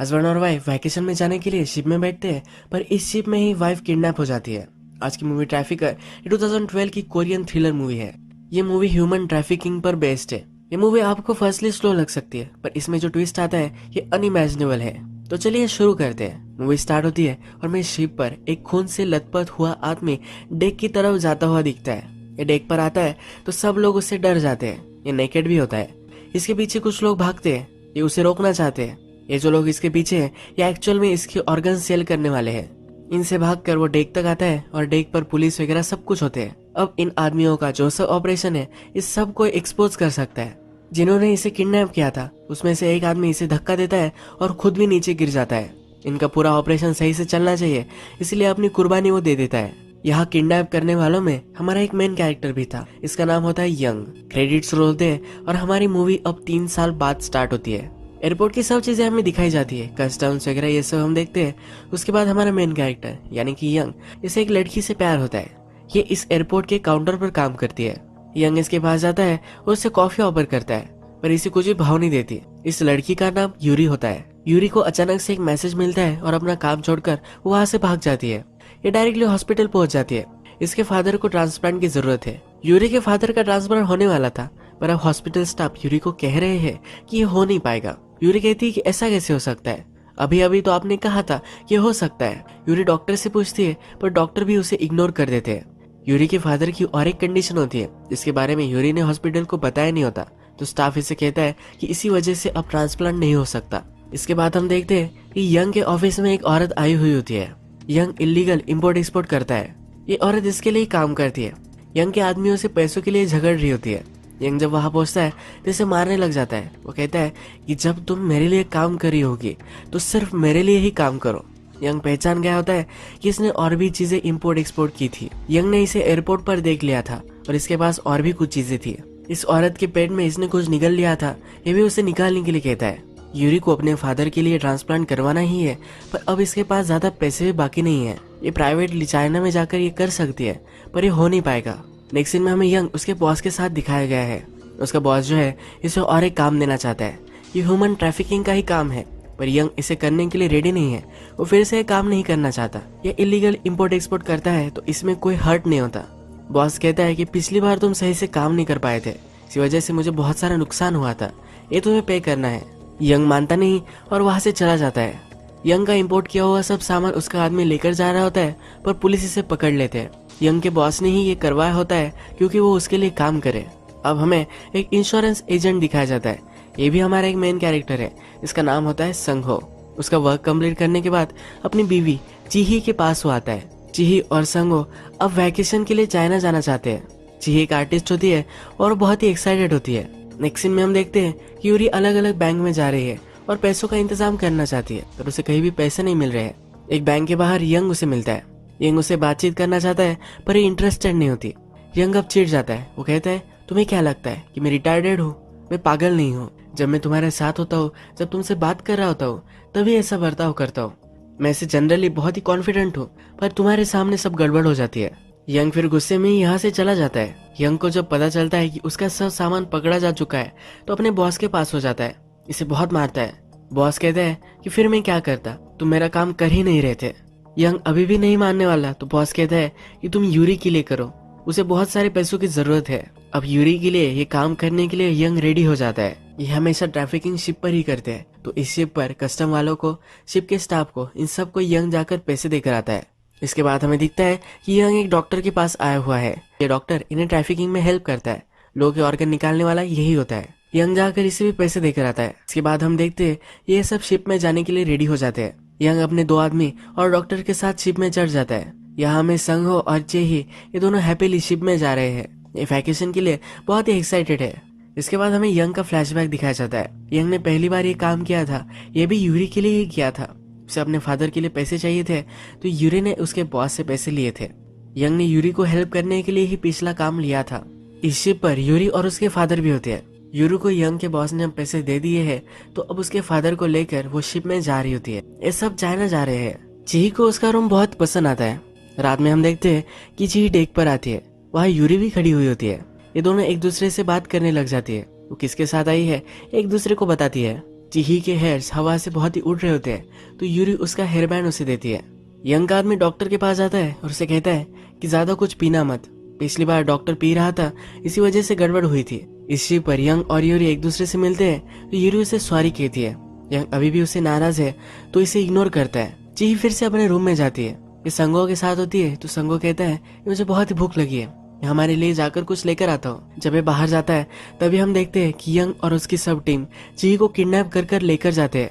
Husband और wife vacation में जाने के लिए शिप में बैठते हैं, पर इस शिप में ही वाइफ किडनैप हो जाती है। आज की मूवी ट्रैफिकर ये 2012 की कोरियन थ्रिलर मूवी है। ये मूवी ह्यूमन ट्रैफिकिंग पर बेस्ड है। ये मूवी आपको फर्स्टली स्लो लग सकती है, पर इसमें जो ट्विस्ट आता है ये अनइमेजिनेबल है। तो चलिए शुरू करते हैं। मूवी स्टार्ट होती है और मैं शिप पर एक खून से लथपथ हुआ आदमी डेक की तरफ जाता हुआ दिखता है। ये डेक पर आता है तो सब लोग उससे डर जाते हैं। ये नेकेड भी होता है। इसके पीछे कुछ लोग भागते हैं, ये उसे रोकना चाहते हैं। ये जो लोग इसके पीछे हैं ये एक्चुअल में इसके ऑर्गन सेल करने वाले हैं। इनसे भागकर वो डेक तक आता है और डेक पर पुलिस वगैरह सब कुछ होते हैं। अब इन आदमियों का जो सब ऑपरेशन है इस सब को एक्सपोज कर सकता है। जिन्होंने इसे किडनैप किया था उसमें से एक आदमी इसे धक्का देता है और खुद भी नीचे गिर जाता है। इनका पूरा ऑपरेशन सही से चलना चाहिए, इसलिए अपनी कुर्बानी वो दे देता है। यहाँ किडनैप करने वालों में हमारा एक मेन कैरेक्टर भी था। इसका नाम होता है यंग। क्रेडिट्स रोल होते हैं और हमारी मूवी अब 3 साल बाद स्टार्ट होती है। एयरपोर्ट की सब चीजें हमें दिखाई जाती है, कस्टम्स वगैरह ये सब हम देखते हैं। उसके बाद हमारा मेन कैरेक्टर यानी कि यंग, इसे एक लड़की से प्यार होता है। ये इस एयरपोर्ट के काउंटर पर काम करती है। यंग इसके पास जाता है और उससे कॉफी ऑफर करता है, पर इसे कुछ भी भाव नहीं देती। इस लड़की का नाम यूरी होता है। यूरी को अचानक से एक मैसेज मिलता है और अपना काम छोड़कर वो वहां से भाग जाती है। ये डायरेक्टली हॉस्पिटल पहुंच जाती है। इसके फादर को ट्रांसप्लांट की जरूरत है। यूरी के फादर का ट्रांसप्लांट होने वाला था, पर अब हॉस्पिटल स्टाफ यूरी को कह रहे हैं कि ये हो नहीं पाएगा। यूरी कहती है कि ऐसा कैसे हो सकता है, अभी अभी तो आपने कहा था कि हो सकता है। यूरी डॉक्टर से पूछती है, पर डॉक्टर भी उसे इग्नोर कर देते हैं। यूरी के फादर की और एक कंडीशन होती है जिसके बारे में यूरी ने हॉस्पिटल को बताया नहीं होता, तो स्टाफ इसे कहता है कि इसी वजह से अब ट्रांसप्लांट नहीं हो सकता। इसके बाद हम देखते हैं कि यंग के ऑफिस में एक औरत आई हुई होती है। यंग इलीगल इंपोर्ट एक्सपोर्ट करता है। ये औरत इसके लिए काम करती है। यंग के आदमियों से पैसों के लिए झगड़ रही होती है। यंग जब वहां पहुंचता है तो इसे मारने लग जाता है। वो कहता है कि जब तुम मेरे लिए काम कर रही होगी तो सिर्फ मेरे लिए ही काम करो। यंग पहचान गया होता है कि इसने और भी चीजें इंपोर्ट एक्सपोर्ट की थी। यंग ने इसे एयरपोर्ट पर देख लिया था और इसके पास और भी कुछ चीजें थी। इस औरत के पेट में इसने कुछ निकल लिया था, ये भी उसे निकालने के लिए कहता है। यूरी को अपने फादर के लिए ट्रांसप्लांट करवाना ही है, पर अब इसके पास ज्यादा पैसे भी बाकी नहीं है। ये प्राइवेटली चाइना में जाकर ये कर सकती है, पर ये हो नहीं पाएगा। नेक्स्ट सीन में हमें यंग उसके बॉस के साथ दिखाया गया है। उसका बॉस जो है इसे और एक काम देना चाहता है। ये ह्यूमन ट्रैफिकिंग का ही काम है, पर यंग इसे करने के लिए रेडी नहीं है। वो फिर से काम नहीं करना चाहता। ये इलीगल इंपोर्ट एक्सपोर्ट करता है तो इसमें कोई हर्ट नहीं होता। बॉस कहता है कि पिछली बार तुम सही से काम नहीं कर पाए थे, इसी वजह से मुझे बहुत सारा नुकसान हुआ था, ये तुम्हें पे करना है। यंग मानता नहीं और वहां से चला जाता है। यंग का इंपोर्ट किया हुआ सब सामान उसका आदमी लेकर जा रहा होता है, पर पुलिस इसे पकड़ लेते हैं। यंग के बॉस ने ही ये करवाया होता है क्योंकि वो उसके लिए काम करे। अब हमें एक इंश्योरेंस एजेंट दिखाया जाता है। ये भी हमारा एक मेन कैरेक्टर है। इसका नाम होता है संघो। उसका वर्क कंप्लीट करने के बाद अपनी बीवी चिही के पास वो आता है। चिही और संघो अब वैकेशन के लिए चाइना जाना चाहते हैं। चिही एक आर्टिस्ट होती है और बहुत ही एक्साइटेड होती है। नेक्स्ट सीन में हम देखते हैं कि यूरी अलग अलग बैंक में जा रही है और पैसों का इंतजाम करना चाहती है, पर उसे कहीं भी पैसे नहीं मिल रहे हैं। एक बैंक के बाहर यंग उसे मिलता है। यंग उसे बातचीत करना चाहता है, पर ये इंटरेस्टेड नहीं होती। यंग अब चिढ़ जाता है। वो कहता है, तुम्हें क्या लगता है कि मैं रिटायर्ड हूँ? मैं पागल नहीं हूँ। जब मैं तुम्हारे साथ होता हूँ, जब तुमसे बात कर रहा होता हूँ, तभी ऐसा बर्ताव करता हूँ। मैं ऐसे जनरली बहुत ही कॉन्फिडेंट हूँ, पर तुम्हारे सामने सब गड़बड़ हो जाती है। यंग फिर गुस्से में यहाँ से चला जाता है। यंग को जब पता चलता है कि उसका सब सामान पकड़ा जा चुका है तो अपने बॉस के पास हो जाता है। इसे बहुत मारता है। बॉस कहता है कि फिर मैं क्या करता, तुम मेरा काम कर ही नहीं रहे थे। यंग अभी भी नहीं मानने वाला, तो बॉस कहता है कि तुम यूरी के लिए करो, उसे बहुत सारे पैसों की जरूरत है। अब यूरी के लिए ये काम करने के लिए यंग रेडी हो जाता है। ये हमेशा ट्रैफिकिंग शिप पर ही करते हैं, तो इस शिप पर कस्टम वालों को, शिप के स्टाफ को, इन सबको यंग जाकर पैसे देकर आता है। इसके बाद हमें दिखता है कि यंग एक डॉक्टर के पास आया हुआ है। ये डॉक्टर इन्हें ट्रैफिकिंग में हेल्प करता है। लोगों के ऑर्गन निकालने वाला यही होता है। यंग जाकर इसे भी पैसे देकर आता है। इसके बाद हम देखते हैं ये सब शिप में जाने के लिए रेडी हो जाते हैं। यंग अपने 2 आदमी और डॉक्टर के साथ शिप में चढ़ जाता है। यहाँ हमें संघो और चेही ये दोनों हैप्पीली शिप में जा रहे हैं। ये वैकेशन के लिए बहुत ही एक्साइटेड है। इसके बाद हमें यंग का फ्लैशबैक दिखाया जाता है। यंग ने पहली बार ये काम किया था, ये भी यूरी के लिए ही किया था। उसे अपने फादर के लिए पैसे चाहिए थे, तो यूरी ने उसके बॉस से पैसे लिए थे। यंग ने यूरी को हेल्प करने के लिए ही पिछला काम लिया था। इस शिप पर यूरी और उसके फादर भी होते हैं। यूरी को यंग के बॉस ने पैसे दे दिए हैं, तो अब उसके फादर को लेकर वो शिप में जा रही होती है। ये सब चाइना जा रहे हैं। चिही को उसका रूम बहुत पसंद आता है। रात में हम देखते हैं कि चिही डेक पर आती है। वहाँ यूरी भी खड़ी हुई होती है। ये दोनों एक दूसरे से बात करने लग जाती है। वो किसके साथ आई है एक दूसरे को बताती है। चिही के हेयर्स हवा से बहुत ही उड़ रहे होते हैं तो यूरी उसका हेयर बैंड उसे देती है। यंग आदमी डॉक्टर के पास जाता है और उसे कहता है कि ज्यादा कुछ पीना मत, पिछली बार डॉक्टर पी रहा था इसी वजह से गड़बड़ हुई थी। इस शिप पर यंग और यूरी एक दूसरे से मिलते हैं तो यूरी उसे सॉरी कहती है। यंग अभी भी उससे नाराज है तो इसे इग्नोर करता है। चिही फिर से अपने रूम में जाती है। ये संगो के साथ होती है तो संगो कहता है कि मुझे बहुत ही भूख लगी है, मैं हमारे लिए जाकर कुछ लेकर आता हूँ। जब ये बाहर जाता है तभी हम देखते हैं कि यंग और उसकी सब टीम चिही को किडनैप कर कर लेकर जाते हैं।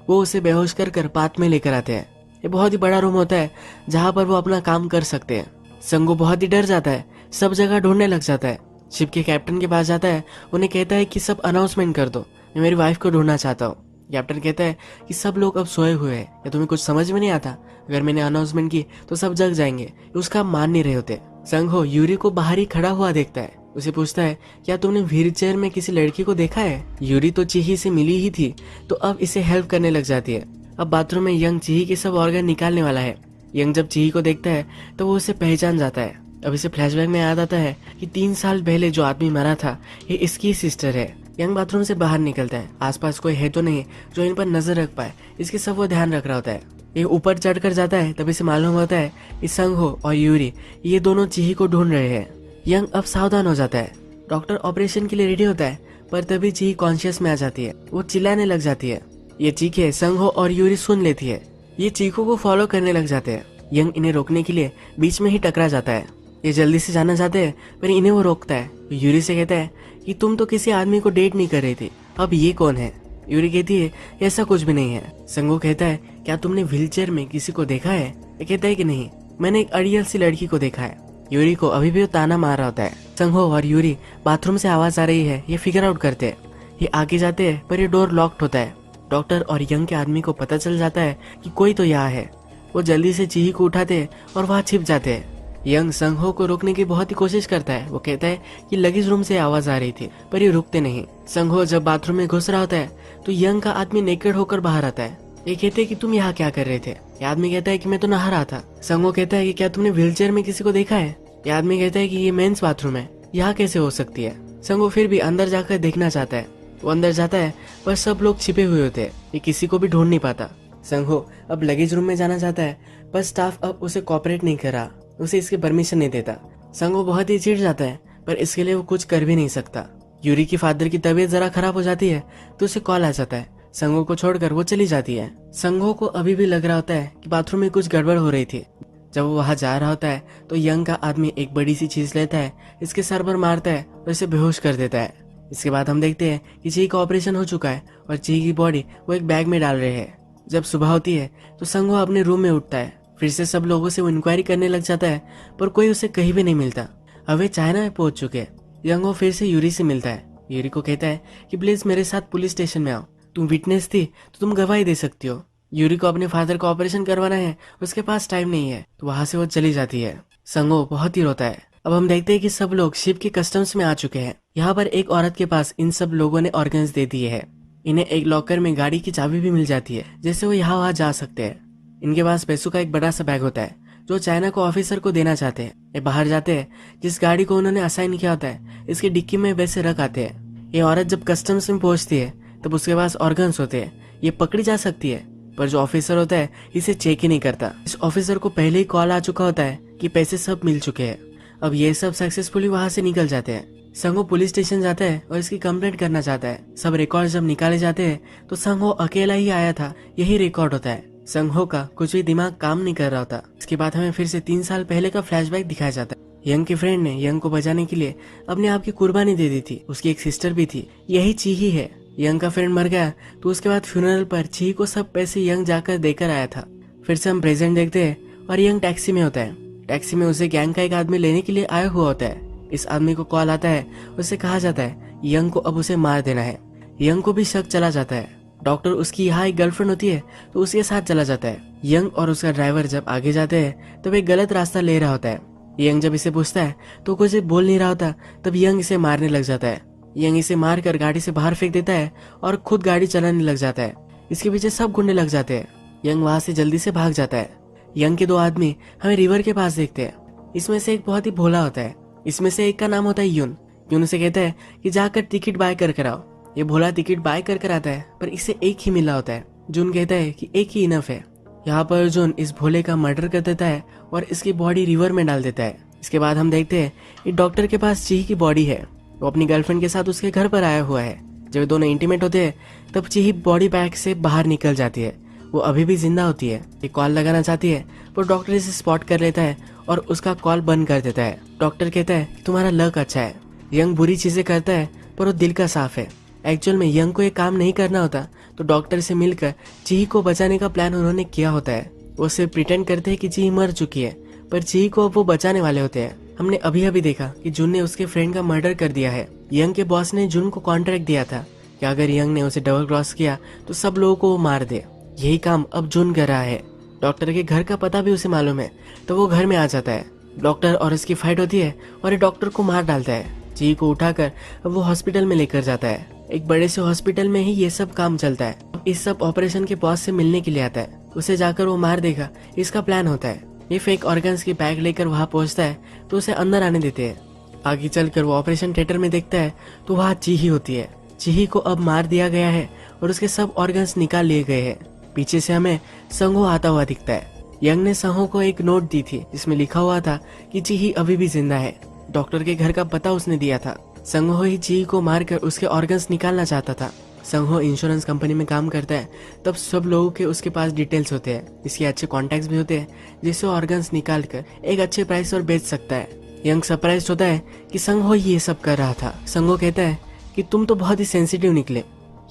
वो उसे बेहोश कर कर पाथ में लेकर आते हैं। ये बहुत ही बड़ा रूम होता है जहाँ पर वो अपना काम कर सकते हैं। संगो बहुत ही डर जाता है, सब जगह ढूंढने लग जाता है। शिप के कैप्टन के पास जाता है, उन्हें कहता है कि सब अनाउंसमेंट कर दो, मैं मेरी वाइफ को ढूंढना चाहता हूँ। कैप्टन कहता है कि सब लोग अब सोए हुए हैं या तुम्हें कुछ समझ में नहीं आता, अगर मैंने अनाउंसमेंट की तो सब जग जाएंगे। उसका मान नहीं रहे होते। संगो यूरी को बाहर ही खड़ा हुआ देखता है, उसे पूछता है क्या तुमने व्हील चेयर में किसी लड़की को देखा है। यूरी तो चिही से मिली ही थी तो अब इसे हेल्प करने लग जाती है। अब बाथरूम में यंग चिही के सब ऑर्गन निकालने वाला है। यंग जब चिही को देखता है तो वो उसे पहचान जाता है। अब इसे फ्लैशबैक में याद आता है कि 3 साल पहले जो आदमी मरा था ये इसकी सिस्टर है। यंग बाथरूम से बाहर निकलता है, आसपास कोई है तो नहीं जो इन पर नजर रख पाए, इसके सब वो ध्यान रख रहा होता है। ये ऊपर चढ़कर जाता है तभी से मालूम होता है कि संगहो और यूरी ये दोनों चिही को ढूंढ रहे हैं। यंग अब सावधान हो जाता है। डॉक्टर ऑपरेशन के लिए रेडी होता है पर तभी चिही कॉन्शियस में आ जाती है। वो चिल्लाने लग जाती है। ये चीखें संगहो और यूरी सुन लेती है। ये चीखों को फॉलो करने लग जाते हैं। यंग इन्हें रोकने के लिए बीच में ही टकरा जाता है। ये जल्दी से जाना चाहते हैं पर इन्हें वो रोकता है। यूरी से कहता है कि तुम तो किसी आदमी को डेट नहीं कर रही थी, अब ये कौन है। यूरी कहती है ऐसा कुछ भी नहीं है। संगो कहता है क्या तुमने व्हीलचेयर में किसी को देखा है। ये कहता है कि नहीं, मैंने एक अड़ियल सी लड़की को देखा है। यूरी को अभी भी वो ताना मार रहा होता है। संगो और यूरी बाथरूम से आवाज आ रही है ये फिगर आउट करते हैं। ये आगे जाते हैं पर ये डोर लॉक्ड होता है। डॉक्टर और यंग के आदमी को पता चल जाता है कि कोई तो यहाँ है। वो जल्दी से चिही को उठाते हैं और वहाँ छिप जाते हैं। यंग संगहो को रोकने की बहुत ही कोशिश करता है। वो कहता है कि लगेज रूम से आवाज आ रही थी पर ये रुकते नहीं। संगहो जब बाथरूम में घुस रहा होता है तो यंग का आदमी नेकेड होकर बाहर आता है। ये कहते हैं कि तुम यहाँ क्या कर रहे थे। ये आदमी कहता है कि मैं तो नहा रहा था। संगहो कहता है कि क्या तुमने व्हीलचेयर में किसी को देखा है। ये आदमी कहता है कि ये मेंस बाथरूम है, यहाँ कैसे हो सकती है। संगहो फिर भी अंदर जाकर देखना चाहता है। वो अंदर जाता है पर सब लोग छिपे हुए होते हैं, ये किसी को भी ढूंढ नहीं पाता। संगहो अब लगेज रूम में जाना चाहता है पर स्टाफ अब उसे कॉपरेट नहीं कर रहा, उसे इसकी परमिशन नहीं देता। संगो बहुत ही चिढ़ जाता है पर इसके लिए वो कुछ कर भी नहीं सकता। यूरी की फादर की तबीयत जरा खराब हो जाती है तो उसे कॉल आ जाता है। संगो को छोड़कर वो चली जाती है। संगो को अभी भी लग रहा होता है कि बाथरूम में कुछ गड़बड़ हो रही थी। जब वो वहां जा रहा होता है तो यंग का आदमी एक बड़ी सी चीज लेता है, इसके सर पर मारता है और इसे बेहोश कर देता है। इसके बाद हम देखते हैं कि चिही का ऑपरेशन हो चुका है और चिही की बॉडी वो एक बैग में डाल रहे हैं। जब सुबह होती है तो संगो अपने रूम में उठता है। फिर से सब लोगों से वो इंक्वायरी करने लग जाता है पर कोई उसे कहीं भी नहीं मिलता। अब वे चाइना में पहुंच चुके हैं। यंगो फिर से यूरी से मिलता है। यूरी को कहता है कि प्लीज मेरे साथ पुलिस स्टेशन में आओ, तुम विटनेस थी तो तुम गवाही दे सकती हो। यूरी को अपने फादर का ऑपरेशन करवाना है, उसके पास टाइम नहीं है तो वहां से वो चली जाती है। संगो बहुत ही रोता है। अब हम देखते हैं कि सब लोग शिप के कस्टम्स में आ चुके हैं। यहाँ पर एक औरत के पास इन सब लोगों ने ऑर्गन्स दे दिए हैं। इन्हें एक लॉकर में गाड़ी की चाबी भी मिल जाती है जिससे वो यहाँ वहाँ जा सकते हैं। इनके पास पैसों का एक बड़ा सा बैग होता है जो चाइना को ऑफिसर को देना चाहते हैं। ये बाहर जाते हैं, जिस गाड़ी को उन्होंने असाइन किया होता है इसकी डिक्की में वैसे रख आते हैं। ये औरत जब कस्टम्स में पहुंचती है तब उसके पास ऑर्गन्स होते हैं, ये पकड़ी जा सकती है पर जो ऑफिसर होता है इसे चेक ही नहीं करता। इस ऑफिसर को पहले ही कॉल आ चुका होता है कि पैसे सब मिल चुके हैं। अब ये सब सक्सेसफुली वहां से निकल जाते हैं। संगो पुलिस स्टेशन जाता है और इसकी कंप्लेंट करना चाहता है। सब रिकॉर्ड जब निकाले जाते हैं तो संगो अकेला ही आया था यही रिकॉर्ड होता है। संगहो का कुछ भी दिमाग काम नहीं कर रहा होता। इसके बाद हमें फिर से 3 साल पहले का फ्लैशबैक दिखाया जाता है। यंग के फ्रेंड ने यंग को बचाने के लिए अपने आप की कुर्बानी दे दी थी। उसकी एक सिस्टर भी थी, यही चिही है। यंग का फ्रेंड मर गया तो उसके बाद फ्यूनरल पर चिही को सब पैसे यंग जाकर देकर आया था। फिर से हम प्रेजेंट देखते हैं और यंग टैक्सी में होता है। टैक्सी में उसे गैंग का एक आदमी लेने के लिए आया हुआ होता है। इस आदमी को कॉल आता है, उससे कहा जाता है यंग को अब उसे मार देना है। यंग को भी शक चला जाता है। डॉक्टर उसकी यहाँ एक गर्लफ्रेंड होती है तो उसके साथ चला जाता है। यंग और उसका ड्राइवर जब आगे जाते हैं तब एक गलत रास्ता ले रहा होता है। यंग जब इसे पूछता है तो कुछ बोल नहीं रहा होता, तब यंग इसे मारने लग जाता है। यंग इसे मारकर गाड़ी से बाहर फेंक देता है और खुद गाड़ी चलाने लग जाता है। इसके पीछे सब गुंडे लग जाते हैं। यंग वहां से जल्दी से भाग जाता है। यंग के 2 आदमी हमें रिवर के पास देखते हैं। इसमें से एक बहुत ही भोला होता है। इसमें से एक का नाम होता है यून। यून उसे कहता है कि जाकर टिकट बाय कर आओ। ये भोला टिकट बाय कर आता है, पर इसे एक ही मिला होता है। जून कहता है कि एक ही इनफ है। यहाँ पर जून इस भोले का मर्डर कर देता है और इसकी बॉडी रिवर में डाल देता है। इसके बाद हम देखते हैं कि डॉक्टर के पास चीही की बॉडी है। वो अपनी गर्लफ्रेंड के साथ उसके घर पर आया हुआ है। जब दोनों इंटीमेट होते हैं तब चीही बॉडी बैग से बाहर निकल जाती है। वो अभी भी जिंदा होती है। ये कॉल लगाना चाहती है, पर डॉक्टर इसे स्पॉट कर लेता है और उसका कॉल बंद कर देता है। डॉक्टर कहता है कि तुम्हारा लक अच्छा है। यंग बुरी चीजें करता है, पर वो दिल का साफ है। एक्चुअल में यंग को ये काम नहीं करना होता, तो डॉक्टर से मिलकर चीही को बचाने का प्लान उन्होंने किया होता है। वो सिर्फ प्रिटेंड करते हैं कि चीही मर चुकी है, पर चीही को अब वो बचाने वाले होते हैं। हमने अभी अभी देखा कि जून ने उसके फ्रेंड का मर्डर कर दिया है। यंग के बॉस ने जून को कॉन्ट्रैक्ट दिया था कि अगर यंग ने उसे डबल क्रॉस किया तो सब लोगों को वो मार दे। यही काम अब जून कर रहा है। डॉक्टर के घर का पता भी उसे मालूम है, तो वो घर में आ जाता है। डॉक्टर और इसकी फाइट होती है और ये डॉक्टर को मार डालता है। चीही को उठाकर अब वो हॉस्पिटल में लेकर जाता है। एक बड़े से हॉस्पिटल में ही ये सब काम चलता है। अब इस सब ऑपरेशन के बॉस से मिलने के लिए आता है। उसे जाकर वो मार देगा, इसका प्लान होता है। ये फेक ऑर्गन्स की बैग लेकर वहाँ पहुँचता है, तो उसे अंदर आने देते हैं। आगे चलकर वो ऑपरेशन थिएटर में देखता है तो वहाँ चीही होती है। चीही को अब मार दिया गया है और उसके सब ऑर्गन्स निकाल लिए गए हैं। पीछे से हमें संघो आता हुआ दिखता है। यंग ने संघो को एक नोट दी थी जिसमें लिखा हुआ था कि चीही अभी भी जिंदा है। डॉक्टर के घर का पता उसने दिया था। संघो ही चीही को मारकर उसके ऑर्गन्स निकालना चाहता था। संघो इंश्योरेंस कंपनी में काम करता है, तब सब लोगों के उसके पास डिटेल्स होते हैं। इसके अच्छे कॉन्टैक्ट्स भी होते हैं, जिससे ऑर्गन्स निकाल कर एक अच्छे प्राइस पर बेच सकता है। यंग सरप्राइज होता है कि संघो ये सब कर रहा था। संघो कहता है कि तुम तो बहुत ही सेंसिटिव निकले।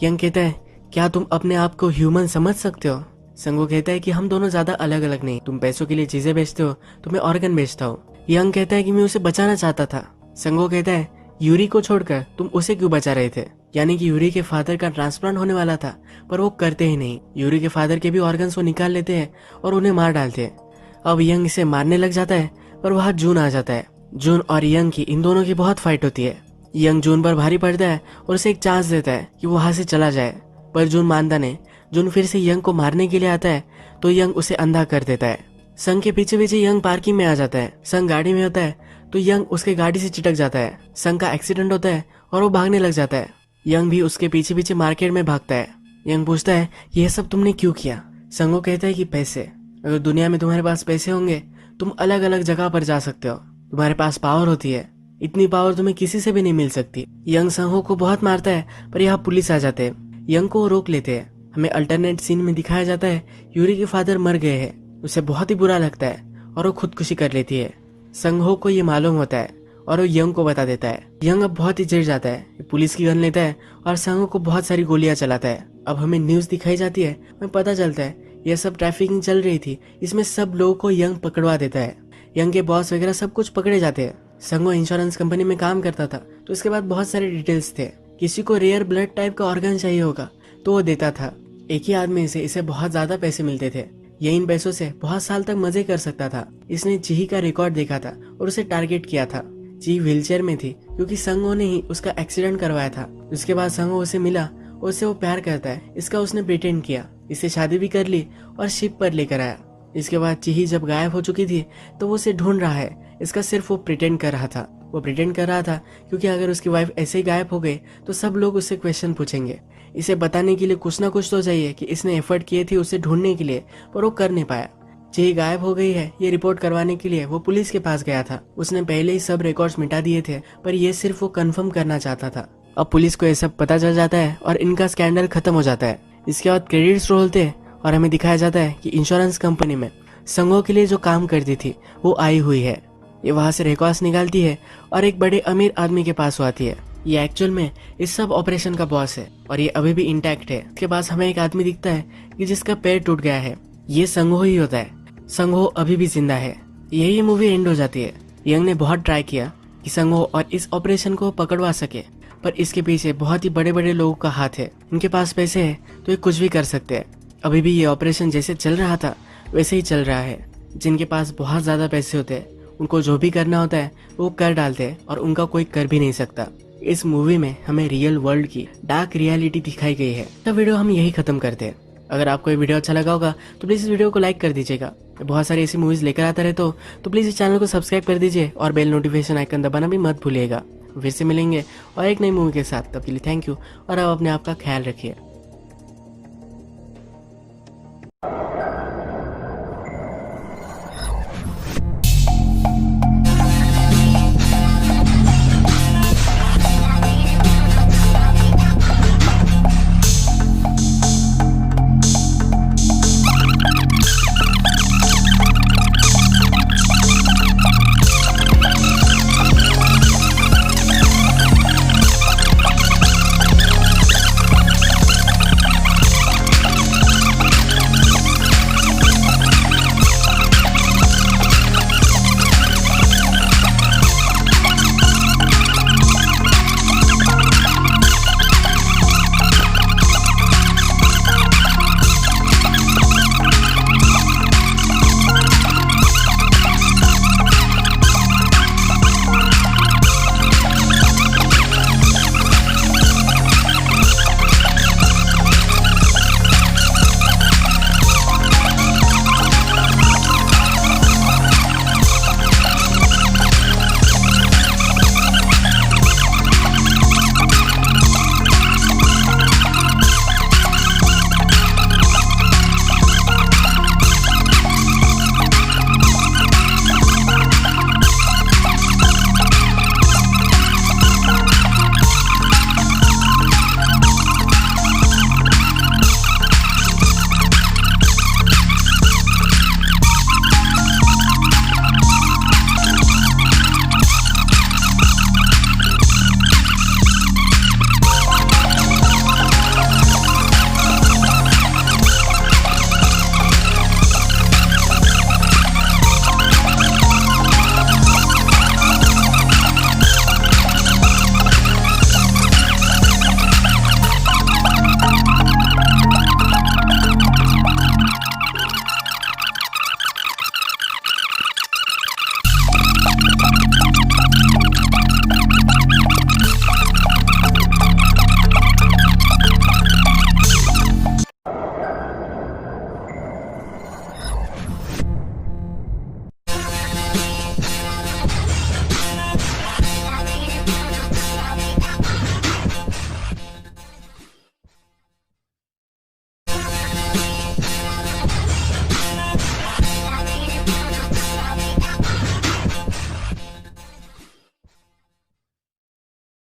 यंग कहता है क्या तुम अपने आप को ह्यूमन समझ सकते हो? संघो कहता है कि हम दोनों ज्यादा अलग अलग नहीं। तुम पैसों के लिए चीजें बेचते हो, तो मैं ऑर्गन बेचता हूँ। यंग कहता है कि मैं उसे बचाना चाहता था। संघो कहता है यूरी को छोड़कर तुम उसे क्यों बचा रहे थे? यानी कि यूरी के फादर का ट्रांसप्लांट होने वाला था, पर वो करते ही नहीं। यूरी के फादर के भी ऑर्गन्स वो निकाल लेते हैं और उन्हें मार डालते हैं। अब यंग इसे मारने लग जाता है, पर वहाँ जून आ जाता है। जून और यंग की इन दोनों की बहुत फाइट होती है। यंग जून पर भारी पड़ता है और उसे एक चांस देता है कि वो वहां से चला जाए, पर जून मानता नहीं। जून फिर से यंग को मारने के लिए आता है, तो यंग उसे अंधा कर देता है। संग के पीछे पीछे यंग पार्किंग में आ जाता है। संग गाड़ी में होता है, तो यंग उसके गाड़ी से चिटक जाता है। संग का एक्सीडेंट होता है और वो भागने लग जाता है। यंग भी उसके पीछे पीछे मार्केट में भागता है। यंग पूछता है यह सब तुमने क्यों किया? संगो कहता है कि पैसे। अगर दुनिया में तुम्हारे पास पैसे होंगे, तुम अलग अलग जगह पर जा सकते हो। तुम्हारे पास पावर होती है, इतनी पावर तुम्हें किसी से भी नहीं मिल सकती। यंग संगो को बहुत मारता है, पर यहाँ पुलिस आ जाते हैं। यंग को रोक लेते हैं। हमें अल्टरनेट सीन में दिखाया जाता है यूरी के फादर मर गए हैं। उसे बहुत ही बुरा लगता है और वो खुदकुशी कर लेती है। संगहो को ये मालूम होता है और वो यंग को बता देता है। यंग अब बहुत ही चिढ़ जाता है, पुलिस की गन लेता है और संगहो को बहुत सारी गोलियां चलाता है। अब हमें न्यूज दिखाई जाती है, हमें पता चलता है यह सब ट्रैफिकिंग चल रही थी। इसमें सब लोगों को यंग पकड़वा देता है। यंग के बॉस वगैरह सब कुछ पकड़े जाते हैं। संगो इंश्योरेंस कंपनी में काम करता था, तो इसके बाद बहुत सारे डिटेल्स थे। किसी को रेयर ब्लड टाइप का ऑर्गन चाहिए होगा तो वो देता था। एक ही आदमी से इसे बहुत ज्यादा पैसे मिलते थे। ये इन पैसों से बहुत साल तक मजे कर सकता था। इसने चीही का रिकॉर्ड देखा था और उसे टारगेट किया था। चीही व्हीलचेयर में थी क्योंकि संगो ने ही उसका एक्सीडेंट करवाया था। उसके बाद संगो उसे मिला, उससे वो प्यार करता है, इसका उसने प्रिटेंड किया। इससे शादी भी कर ली और शिप पर लेकर आया। इसके बाद चीही जब गायब हो चुकी थी तो वो उसे ढूंढ रहा है। इसका सिर्फ वो प्रिटेंड कर रहा था। वो प्रिटेंड कर रहा था क्योंकि अगर उसकी वाइफ ऐसे ही गायब हो गई तो सब लोग उससे क्वेश्चन पूछेंगे। इसे बताने के लिए कुछ ना कुछ तो चाहिए कि इसने एफर्ट किए थे उसे ढूंढने के लिए, पर वो कर नहीं पाया। चीही गायब हो गई है ये रिपोर्ट करवाने के लिए वो पुलिस के पास गया था। उसने पहले ही सब रिकॉर्ड्स मिटा दिए थे, पर ये सिर्फ वो कंफर्म करना चाहता था। अब पुलिस को ये सब पता चल जाता है और इनका स्कैंडल खत्म हो जाता है। इसके बाद क्रेडिट्स रोल होते और हमें दिखाया जाता है कि इंश्योरेंस कंपनी में संगो के लिए जो काम करती थी वो आई हुई है। ये वहां से रिकॉर्ड्स निकालती है और एक बड़े अमीर आदमी के पास आती है। ये एक्चुअल में इस सब ऑपरेशन का बॉस है और ये अभी भी इंटैक्ट है। इसके पास हमें एक आदमी दिखता है कि जिसका पैर टूट गया है। ये संगो ही होता है। संगो अभी भी जिंदा है। यही मूवी एंड हो जाती है। यंग ने बहुत ट्राई किया कि संगो और इस ऑपरेशन को पकड़वा सके, पर इसके पीछे बहुत ही बड़े बड़े लोगों का हाथ है। इनके पास पैसे है तो ये कुछ भी कर सकते हैं। अभी भी ये ऑपरेशन जैसे चल रहा था वैसे ही चल रहा है। जिनके पास बहुत ज्यादा पैसे होते हैं उनको जो भी करना होता है वो कर डालते हैं और उनका कोई कर भी नहीं सकता। इस मूवी में हमें रियल वर्ल्ड की डार्क रियलिटी दिखाई गई है। तो वीडियो हम यही खत्म करते हैं। अगर आपको ये वीडियो अच्छा लगा होगा तो प्लीज इस वीडियो को लाइक कर दीजिएगा। बहुत सारी ऐसी मूवीज लेकर आता रहे तो प्लीज इस चैनल को सब्सक्राइब कर दीजिए और बेल नोटिफिकेशन आइकन दबाना भी मत भूलिएगा। फिर से मिलेंगे और एक नई मूवी के साथ। तब के लिए थैंक यू और आप अपने आप का ख्याल रखिए।